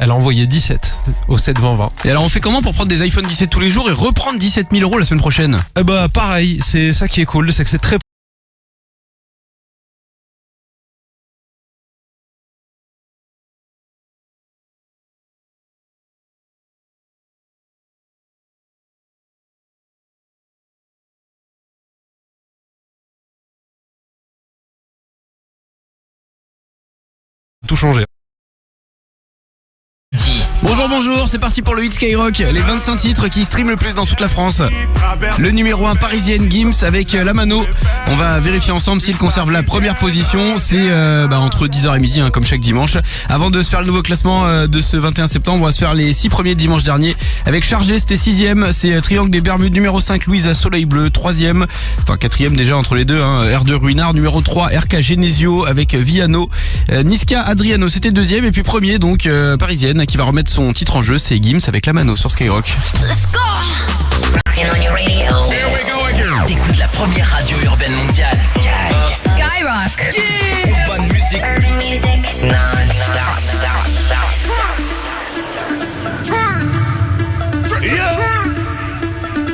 Elle a envoyé 17 au 7-20-20. Et alors on fait comment pour prendre des iPhone 17 tous les jours et reprendre 17 000 € la semaine prochaine? Eh bah pareil, c'est ça qui est cool, c'est que c'est très tout changé. Bonjour, c'est parti pour le Hit Skyrock, les 25 titres qui streament le plus dans toute la France. Le numéro 1 parisienne Gims avec La Mano. On va vérifier ensemble s'il conserve la première position. C'est entre 10h et midi, comme chaque dimanche. Avant de se faire le nouveau classement de ce 21 septembre, on va se faire les 6 premiers de dimanche dernier. Avec Chargé, c'était 6ème. C'est Triangle des Bermudes, numéro 5, Louisa Soleil Bleu, 3ème. Enfin 4ème déjà entre les deux, R2 Ruinard, numéro 3, RK Genesio avec Viano. Niska Adriano, c'était 2ème. Et puis premier, donc parisienne, qui va remettre son titre en jeu, c'est Gims avec La Mano sur Skyrock. Let's go! T'écoutes la première radio urbaine mondiale. Skyrock! Urban Music. Urban Music.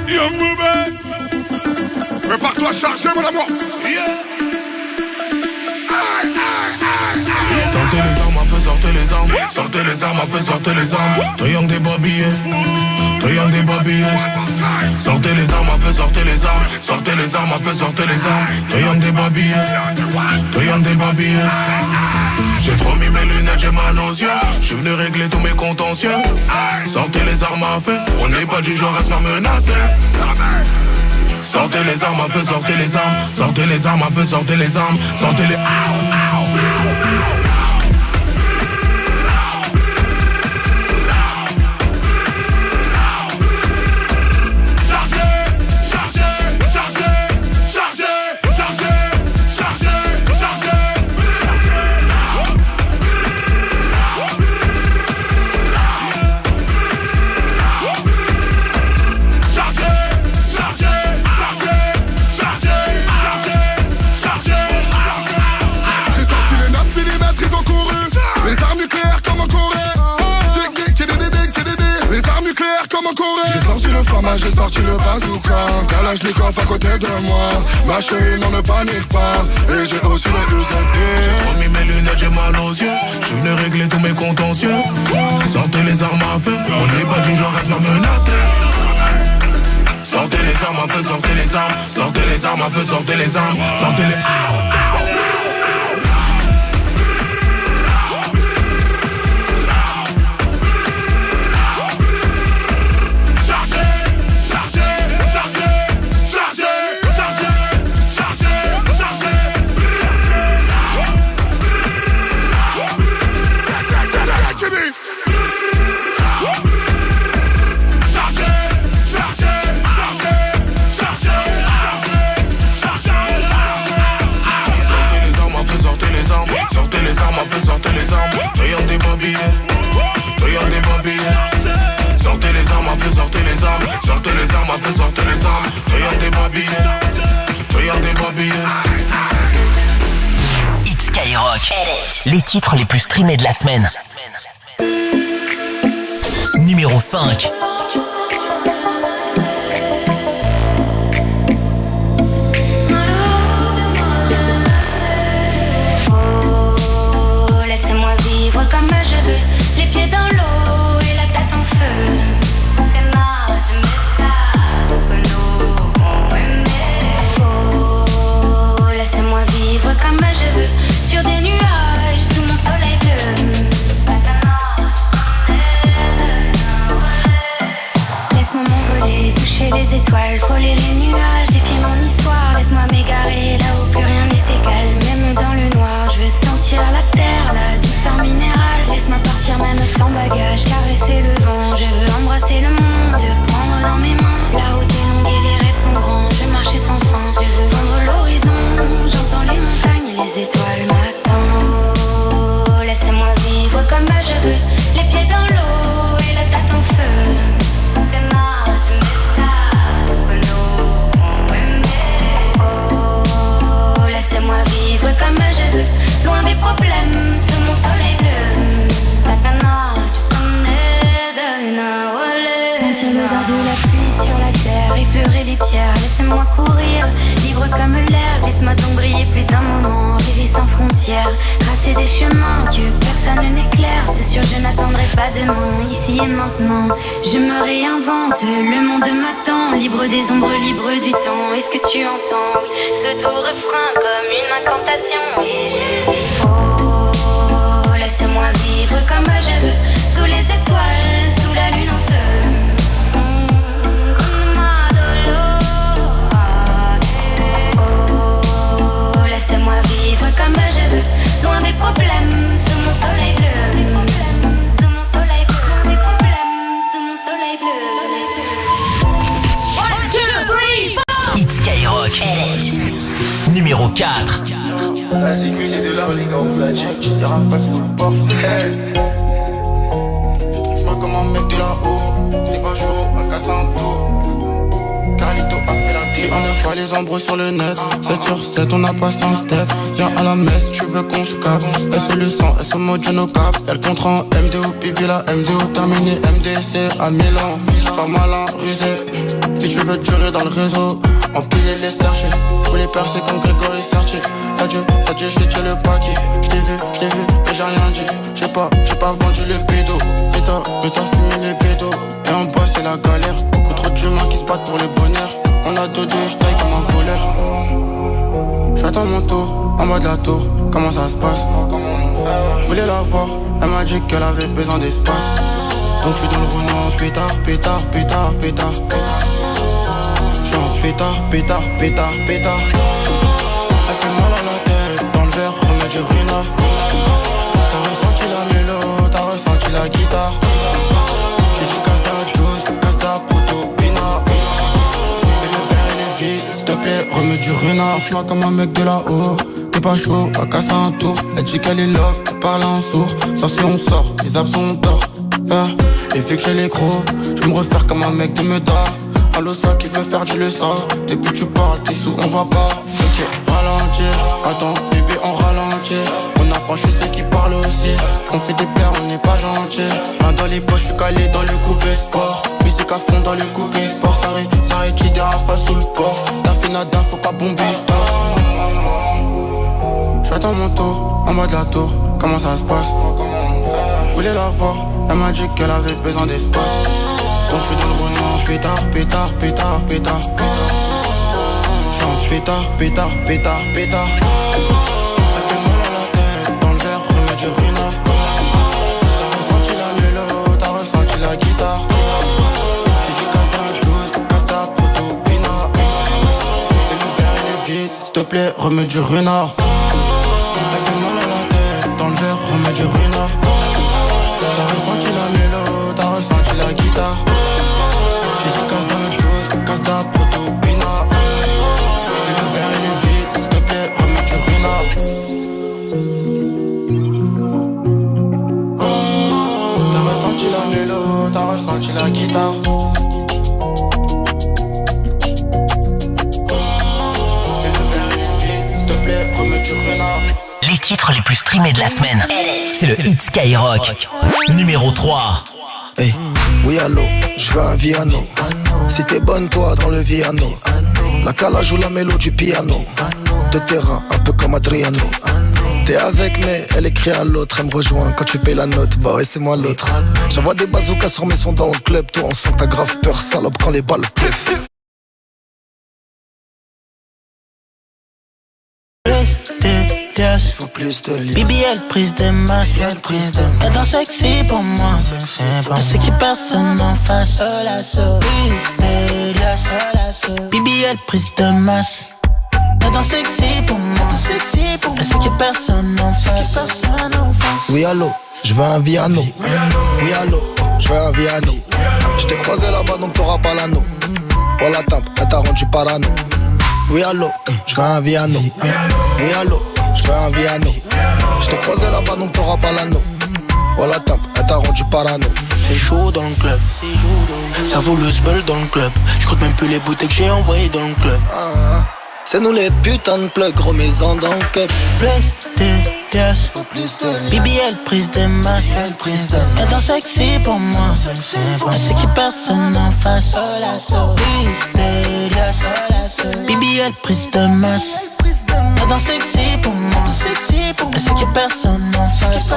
Young Booba, prépare-toi à charger mon amour. Sortez les armes, à feu, sortez les armes. Sortez les armes, à feu, sortez les armes. Triangle des babillés, triangle des babillés. Sortez les armes, à feu, sortez les armes. Sortez les armes, à feu, sortez les armes. Triangle des babillés, triangle des babillés. J'ai trop mis mes lunettes, j'ai mal aux yeux. Je suis venu régler tous mes contentieux. Sortez les armes à feu, on n'est pas du genre à se faire menacer. Sortez les armes à feu, sortez les armes. Sortez les armes à feu, sortez les armes. Sortez les j'ai sorti le bazooka, Kalachnikov à côté de moi. Ma chérie, non ne panique pas. Et j'ai aussi le UZP. J'ai remis mes lunettes, j'ai mal aux yeux. Je suis venu régler tous mes contentieux. Sortez les armes à feu, on n'est pas du genre à se faire menacer. Sortez les armes à feu, sortez les armes. Sortez les armes à feu, sortez les armes. Sortez les Hit Skyrock. Les titres les plus streamés de la semaine. Numéro 5. Oh, laissez-moi vivre comme je veux. Les pieds dans l'eau et la tête en feu. Laisse-moi vivre comme je veux, sur des nuages, sous mon soleil bleu. Laisse-moi m'envoler, toucher les étoiles, frôler les nuages, défier mon histoire. Laisse-moi m'égarer là où plus rien n'est égal, même dans le noir. Je veux sentir la terre, la douceur minérale. Laisse-moi partir même sans bagage, caresser le vent. Je veux embrasser le monde, prendre dans mes mains. La route est longue et les rêves sont grands. Je veux marcher sans fin, je veux vendre l'horizon. J'entends les montagnes et les étoiles m'attendent. Oh, laissez-moi vivre comme je veux, les pieds dans l'eau et la tête en feu. cimetière, tracer des chemins que personne n'éclaire. C'est sûr, je n'attendrai pas demain, ici et maintenant. Je me réinvente, le monde m'attend, libre des ombres, libre du temps. Est-ce que tu entends ce doux refrain comme une incantation? Et je dis oh, laisse-moi vivre comme je veux, sous les étoiles, sous la lune en feu. Laisse-moi vivre comme je veux, loin des problèmes, sous mon soleil bleu. Sous mon soleil bleu, des problèmes, sous mon soleil bleu. 1, 2, 3, 4 Hit Skyrock. Numéro 4. La sécu c'est de l'art les gars, on vous a check, des rafales sous le Porsche. Hey. Je trouve pas comme un mec de là-haut, t'es pas chaud, à casser un tour. Carlito a fait la vie, on n'aime pas les embrouilles sur le net. 7 sur 7, on a passé un step. Viens à la messe, tu veux qu'on se capte. S le sang, S au mode no cap. Y'a le contrat en MDO, pipi la MDO. Terminé MDC à Milan. Fiche, sois malin, rusé. Si tu veux durer dans le réseau, empiler les sergés. Faut les percer comme Grégory Sertier. T'as dû chuter le paquet. J't'ai vu, mais j'ai rien dit. J'ai pas vendu le pédo. Mais t'as fumé les pédos. Et en bas c'est la galère. Beaucoup trop d'humains qui se battent pour le bonheur. On a deux j'taille comme un voleur. J'attends mon tour, en bas de la tour. Comment ça se passe? Je voulais la voir, elle m'a dit qu'elle avait besoin d'espace. Donc je suis dans le Renault, pétard. J'suis en pétard. Elle fait mal à la tête, dans le verre, remets du Rina. T'as ressenti la mélo, t'as ressenti la guitare. J'ai dit casse ta juice, casse ta poteau, pina. Et le verre il est vide, s'il te plaît, remets du Rina. Fais-moi comme un mec de là-haut, t'es pas chaud, à casser un tour. Elle dit qu'elle est love, elle parle en sourd. Sans si on sort, les absents ont tort. Et vu que j'ai les crocs, je me refaire comme un mec de Meda. Allo ça qui veut faire du le ça. Depuis que tu parles, t'es sous, on va pas. Ok, ralentir, attends, bébé on ralentit. On a franchi ceux qui parlent aussi. On fait des paires, on n'est pas gentil. Main dans les poches, je suis calé dans le coupé sport. Musique à fond dans le coupé sport. Ça rétire des rafales sous le port. T'as fait nada, faut pas bomber le tort. J'attends mon tour, en bas de la tour. Comment ça se passe? Je voulais la voir, elle m'a dit qu'elle avait besoin d'espace. Donc je suis dans le Renault, pétard. J'suis en pétard. Elle fait mal à la tête, dans le verre, remets du Rina. T'as ressenti la mélo, t'as ressenti la guitare. J'ai dit casse ta juice, casse ta poteau, pina. Et le verre il est vide, s'il te plaît, remets du Rina. Elle fait mal à la tête, dans le verre, remets du Rina. T'as ressenti la mélo, t'as ressenti la guitare. J'ai dit casse ta juice, casse ta poteau, pina. Et le verre il est vide, s'il te plaît, remets du Rina. T'as ressenti la mélo, t'as ressenti la guitare. Et le verre il est vide, s'il te plaît, remets du Rina. Les titres les plus streamés de la semaine, c'est le Hit Skyrock. Numéro 3. Hey, oui allô, je veux un Viano. Si t'es bonne toi dans le Viano. La calage ou la mélo du piano. De terrain, un peu comme Adriano. T'es avec mais elle écrit à l'autre. Elle me rejoint quand tu payes la note. Bah ouais c'est moi l'autre. J'envoie des bazookas sur mes sons dans le club. Toi on sent que t'as grave peur salope quand les balles pleuvent. Faut plus de liens. BBL prise de masse. Elle danse sexy pour moi. Je sais qu'il personne en face. Prise de liasse. BBL prise de masse. Elle danse sexy pour moi. Je sais qu'il personne en face. Oui allô, je veux un Viano. Oui allô, je veux un Viano. Je t'ai croisé là-bas donc t'auras pas l'anneau. Oh la tempe, elle t'a rendu parano. Oui allô, je veux un Viano. Oui allô, je veux un Viano. Je t'ai croisé là-bas donc t'auras pas l'anneau. Oh la tempe, elle t'a rendu parano. C'est chaud dans le club. Ça vaut le smell dans le club. Je compte même plus les bouteilles que j'ai envoyées dans le club. C'est nous les putains de plugs, gros maison dans le cup. Prise de liasse. BBL prise de masse. Elle danse sexy pour moi. Elle sait qu'il personne en face. Prise de liasse. BBL prise de masse. Elle T'as dans sexy pour moi. Et c'est que personne n'en face.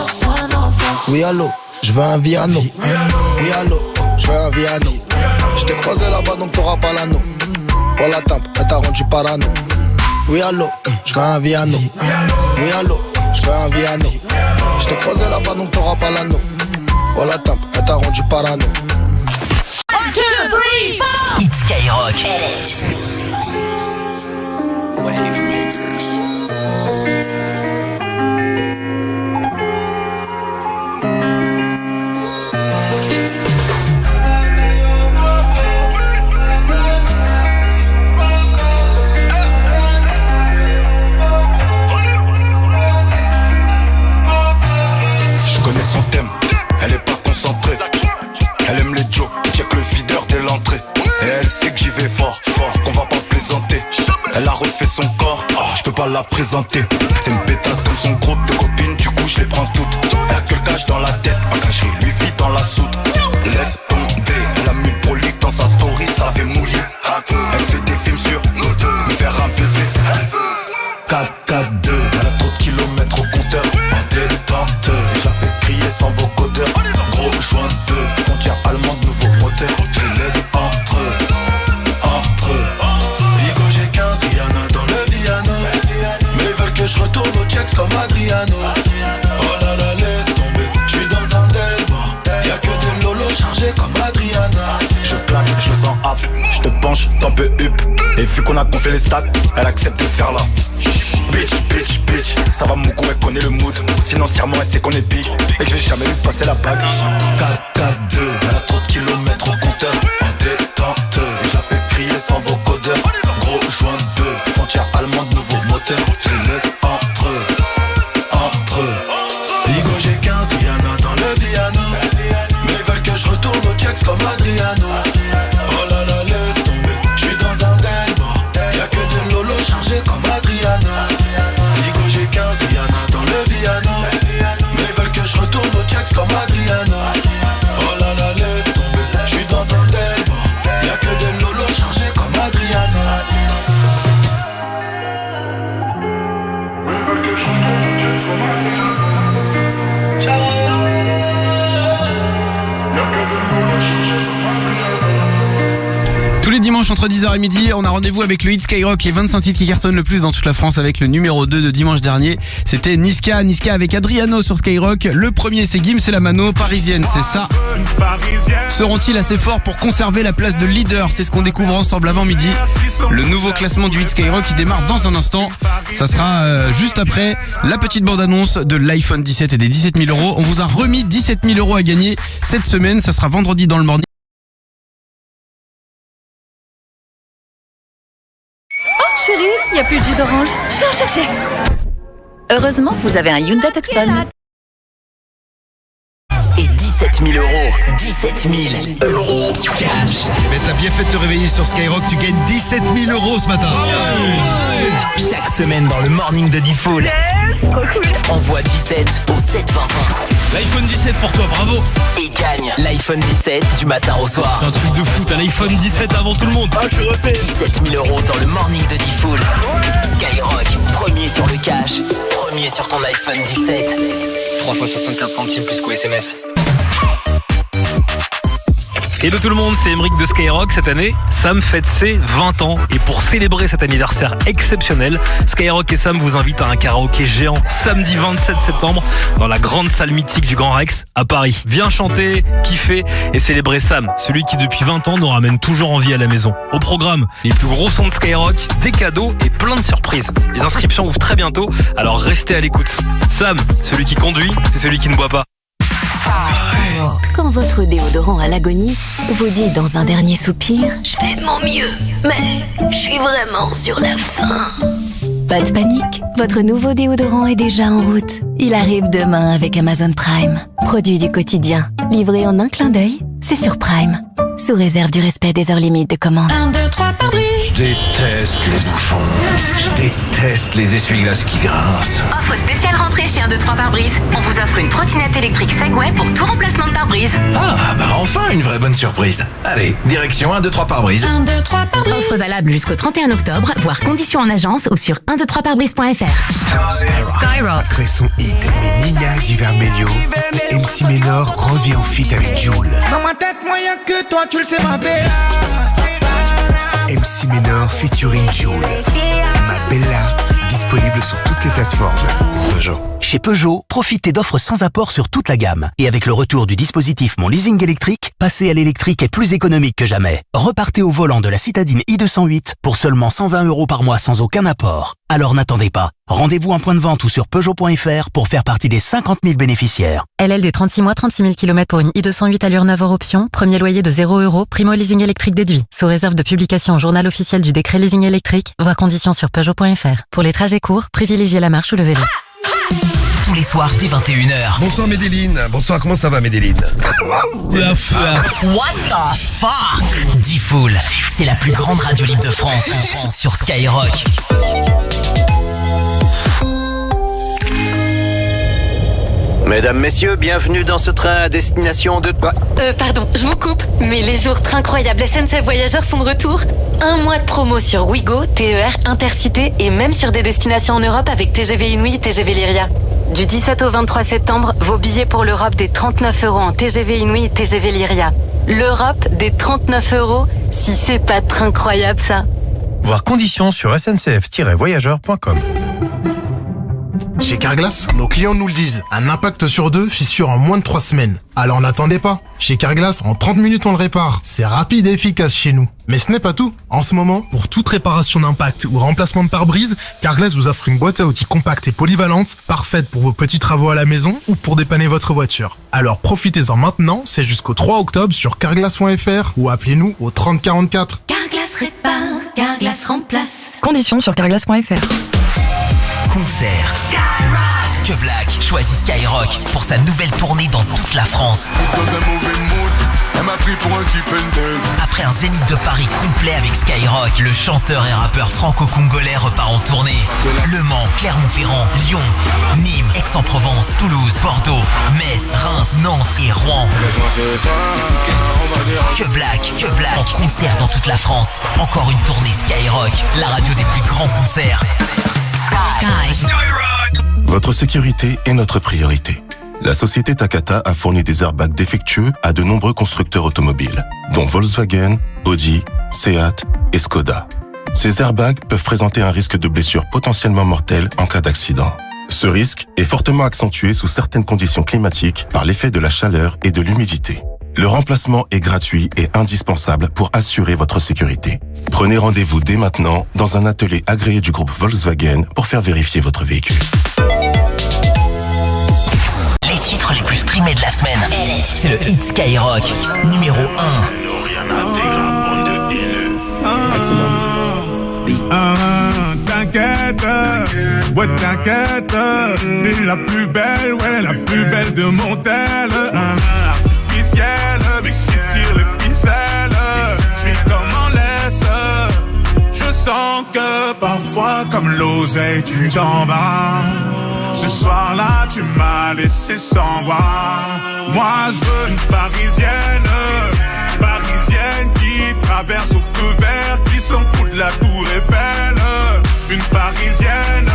Oui allô, je veux un Viano. Oui allô, je veux un Viano. Je t'ai croisé là-bas donc t'auras pas l'anneau. Oh la tempe, elle t'a rendu parano. Oui allô, je veux un Viano. Oui allô, je veux un Viano. Je t'ai croisé là-bas donc t'auras pas l'anneau. Oh la tempe, elle t'a rendu parano. 1, 2, 3, 4. Hit Skyrock. Wave makers. Je connais son thème, elle est pas concentrée. Elle aime les jokes, check le videur dès l'entrée. Et elle sait que j'y vais fort, qu'on va pas plaisanter. Elle a refait son corps, je peux pas la présenter. C'est une pétasse comme son groupe de copines, du coup je les prends toutes. Elle a que le cash dans la tête, ma cacherie lui vit dans la soude. Laisse tomber, elle a mis le prolique dans sa story, ça fait mouiller. Elle se fait des films sur nous deux, me faire un bébé. 4-4-2, elle a trop de kilomètres au compteur. En détente, je la fais crier sans vocodeur. Gros joint de deux, frontière allemande, nouveau moteur. Je les laisse entre eux. Bigo j'ai 15, Rihanna dans le Viano. Mais ils veulent que je retourne au Jacks comme Adriano. Oh là là, laisse tomber, je suis dans un Delmore. Y'a que des lolos chargés comme Adriana. Je claque, je le sens hap, je te penche, t'en peux up. Et vu qu'on a gonflé les stats, elle accepte de faire là. Bitch, ça va mon coup, elle connaît le mood. Financièrement, elle sait qu'on est big et que j'ai jamais vu passer la bague. 4-4-2, elle a trop de kilomètres au compteur. En détente, je la fais crier sans vocodeur. Gros joint de deux, frontière allemande, nouveau moteur. Je les laisse entre eux. Bigo j'ai 15, Rihanna dans le Viano. Mais ils veulent que je retourne au Jacks comme Adriano. Oh là là, laisse tomber, je suis dans un Delmore. Y'a que des lolos chargés comme Adriana. Bigo j'ai 15, Rihanna dans le Viano. Mais ils veulent que je retourne au Jacks comme Adriano. Oh là là, laisse tomber, je suis dans un Delmore. Y'a que des lolos chargés comme Adriana. Tous les dimanches entre 10h et midi, on a rendez-vous avec le Hit Skyrock, les 25 titres qui cartonnent le plus dans toute la France, avec le numéro 2 de dimanche dernier. C'était Niska avec Adriano sur Skyrock. Le premier c'est Gims et Lamano, Parisienne, c'est ça. Seront-ils assez forts pour conserver la place de leader? C'est ce qu'on découvre ensemble avant midi. Le nouveau classement du Hit Skyrock qui démarre dans un instant. Ça sera juste après la petite bande-annonce de l'iPhone 17 et des 17 000 €. On vous a remis 17 000 € à gagner cette semaine. Ça sera vendredi dans le morning. Chérie, il n'y a plus de jus d'orange. Je vais en chercher. Heureusement, vous avez un Hyundai Tucson. Et 17 000 €. 17 000 € cash. Mais t'as bien fait de te réveiller sur Skyrock, tu gagnes 17 000 € ce matin. Chaque semaine dans le morning de Diffoul. Envoie 17 au 7 20 20. L'iPhone 17 pour toi, bravo. Et gagne l'iPhone 17 du matin au soir. C'est un truc de fou, t'as l'iPhone 17 avant tout le monde. 17 000 € dans le morning de Diffoul. Skyrock, premier sur le cash, premier sur ton iPhone 17. 3 fois 75 centimes plus qu'au SMS. Hello tout le monde, c'est Emeric de Skyrock. Cette année, Sam fête ses 20 ans. Et pour célébrer cet anniversaire exceptionnel, Skyrock et Sam vous invitent à un karaoké géant samedi 27 septembre dans la grande salle mythique du Grand Rex à Paris. Viens chanter, kiffer et célébrer Sam, celui qui depuis 20 ans nous ramène toujours en vie à la maison. Au programme, les plus gros sons de Skyrock, des cadeaux et plein de surprises. Les inscriptions ouvrent très bientôt, alors restez à l'écoute. Sam, celui qui conduit, c'est celui qui ne boit pas. Quand votre déodorant à l'agonie vous dit dans un dernier soupir « Je fais de mon mieux, mais je suis vraiment sur la fin ». Pas de panique, votre nouveau déodorant est déjà en route. Il arrive demain avec Amazon Prime. Produit du quotidien, livré en un clin d'œil, c'est sur Prime. sous réserve du respect des heures limites de commande. 1, 2, 3 pare-brise. Je déteste les bouchons. Je déteste les essuie-glaces qui grincent. Offre spéciale rentrée chez 1, 2, 3 pare-brise. On vous offre une trottinette électrique Segway pour tout remplacement de pare-brise. Ah, bah enfin une vraie bonne surprise. Allez, direction 1, 2, 3 pare-brise. 1, 2, 3 pare-brise. Offre valable jusqu'au 31 octobre, voire conditions en agence ou sur 123pare-brise.fr. Skyrock. Après son hit Les Nina Di Vermelho, MC Ménor revient en feat avec Jul. Dans ma tête, moi y'a que toi, tu le sais ma bella. MC Ménor featuring Jul. Ma Bella, disponible sur toutes les plateformes. Peugeot. Chez Peugeot, profitez d'offres sans apport sur toute la gamme. Et avec le retour du dispositif Mon Leasing électrique, passer à l'électrique est plus économique que jamais. Repartez au volant de la citadine i208 pour seulement 120 € par mois sans aucun apport. Alors n'attendez pas. Rendez-vous en point de vente ou sur Peugeot.fr pour faire partie des 50 000 bénéficiaires. LLD 36 mois, 36 000 km pour une i208 allure 9 hors option. Premier loyer de 0 €. Primo leasing électrique déduit. Sous réserve de publication au journal officiel du décret leasing électrique. Voir conditions sur Peugeot.fr. Pour les trajets courts, privilégiez la marche ou le vélo. Tous les soirs dès 21h. Bonsoir Medellin. Bonsoir, comment ça va Medellin? What the fuck? D-Fool, c'est la plus grande radio libre de France. Sur Skyrock. Mesdames, messieurs, bienvenue dans ce train à destination de... Pardon, je vous coupe, mais les jours incroyables SNCF Voyageurs sont de retour. 1 mois de promo sur Ouigo, TER, Intercité et même sur des destinations en Europe avec TGV Inouï et TGV Lyria. Du 17 au 23 septembre, vos billets pour l'Europe des 39 € en TGV Inouï et TGV Lyria. L'Europe des 39 €, si c'est pas incroyable ça. Voir conditions sur sncf-voyageurs.com. Chez Carglass, nos clients nous le disent, un impact sur 2, fissure en moins de 3 semaines. Alors n'attendez pas. Chez Carglass, en 30 minutes on le répare. C'est rapide et efficace chez nous. Mais ce n'est pas tout. En ce moment, pour toute réparation d'impact ou remplacement de pare-brise, Carglass vous offre une boîte à outils compacte et polyvalente, parfaite pour vos petits travaux à la maison ou pour dépanner votre voiture. Alors profitez-en maintenant, c'est jusqu'au 3 octobre sur carglass.fr ou appelez-nous au 30 44. Carglass répare, Carglass remplace. Conditions sur carglass.fr. Concert. Que Black choisit Skyrock pour sa nouvelle tournée dans toute la France. Après un zénith de Paris complet avec Skyrock, le chanteur et rappeur franco-congolais repart en tournée. Le Mans, Clermont-Ferrand, Lyon, Nîmes, Aix-en-Provence, Toulouse, Bordeaux, Metz, Reims, Nantes et Rouen. Que Black en concert dans toute la France. Encore une tournée Skyrock, la radio des plus grands concerts. Sky. Votre sécurité est notre priorité. La société Takata a fourni des airbags défectueux à de nombreux constructeurs automobiles, dont Volkswagen, Audi, Seat et Skoda. Ces airbags peuvent présenter un risque de blessure potentiellement mortelle en cas d'accident. Ce risque est fortement accentué sous certaines conditions climatiques par l'effet de la chaleur et de l'humidité. Le remplacement est gratuit et indispensable pour assurer votre sécurité. Prenez rendez-vous dès maintenant dans un atelier agréé du groupe Volkswagen pour faire vérifier votre véhicule. Les titres les plus streamés de la semaine, c'est le hit Skyrock, numéro 1. T'inquiète, ouais t'inquiète, t'es la plus belle, ouais la plus belle de mon tel. Artificielle, mais qui tire les ficelles, je suis comme en laisse. Je sens que parfois comme l'oseille tu t'en vas. Ce soir-là tu m'as laissé sans voix. Moi je veux une parisienne qui traverse au feu vert, qui s'en fout de la tour Eiffel. Une parisienne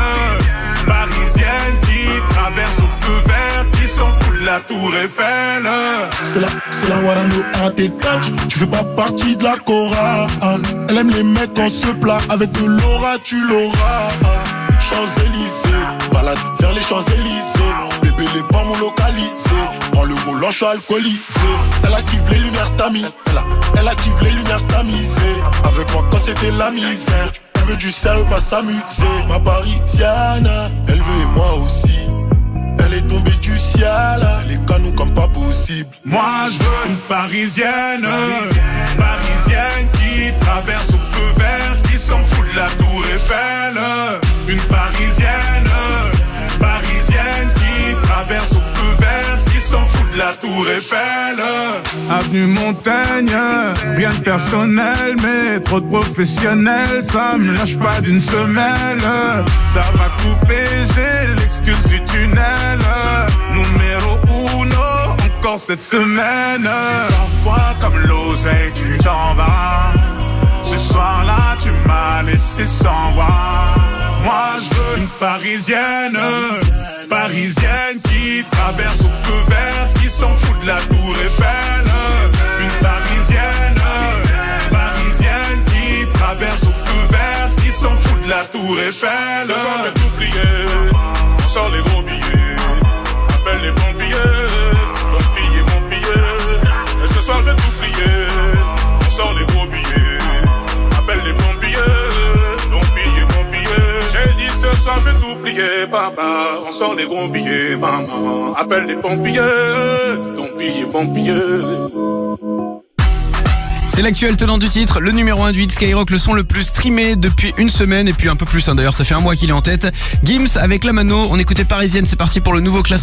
qui traverse au feu vert, qui s'en fout de la tour Eiffel. C'est la Warano à tes touch. Tu fais pas partie de la chorale. Elle aime les mecs en se plat. Avec de l'aura tu l'auras. Champs-Élysées, balade vers les Champs-Élysées. Bébé les pommes localisées. Prends le volant, je suis alcoolisé. Elle active les lumières tamisées. Elle active les lumières tamisées. Avec moi quand c'était la misère. Elle veut du sérieux, pas s'amuser. Ma parisienne, elle veut moi aussi. Elle est tombée du ciel, les canons comme pas possible. Moi je veux une parisienne qui traverse au feu vert, qui s'en fout de la tour Eiffel. Une parisienne qui traverse au feu vert, qui s'en fout de la la tour Eiffel. Avenue Montaigne, rien de personnel, mais trop de professionnels, ça me lâche pas d'une semelle. Ça va couper, j'ai l'excuse du tunnel. Numéro uno, encore cette semaine. Parfois comme l'oseille, tu t'en vas. Ce soir-là, tu m'as laissé sans voix. Moi, je veux une parisienne, parisienne qui traverse au feu vert, qui s'en fout de la tour Eiffel. Une parisienne, parisienne qui traverse au feu vert, qui s'en fout de la tour Eiffel. Ce soir, je vais t'oublier, on sort les gros billets, appelle les pompiers, ton billet, mon billet. Et ce soir, je vais t'oublier, on sort les gros billets, appelle les pompiers, ton billet, mon billet. J'ai dit ce soir, je vais t'oublier, papa, on sort les gros billets, maman, appelle les pompiers, ton billet, mon billet. C'est l'actuel tenant du titre, le numéro 1 du hit Skyrock, le son le plus streamé depuis une semaine, et puis un peu plus, d'ailleurs ça fait un mois qu'il est en tête. Gims avec La Mano, on écoutait Parisienne, c'est parti pour le nouveau classement.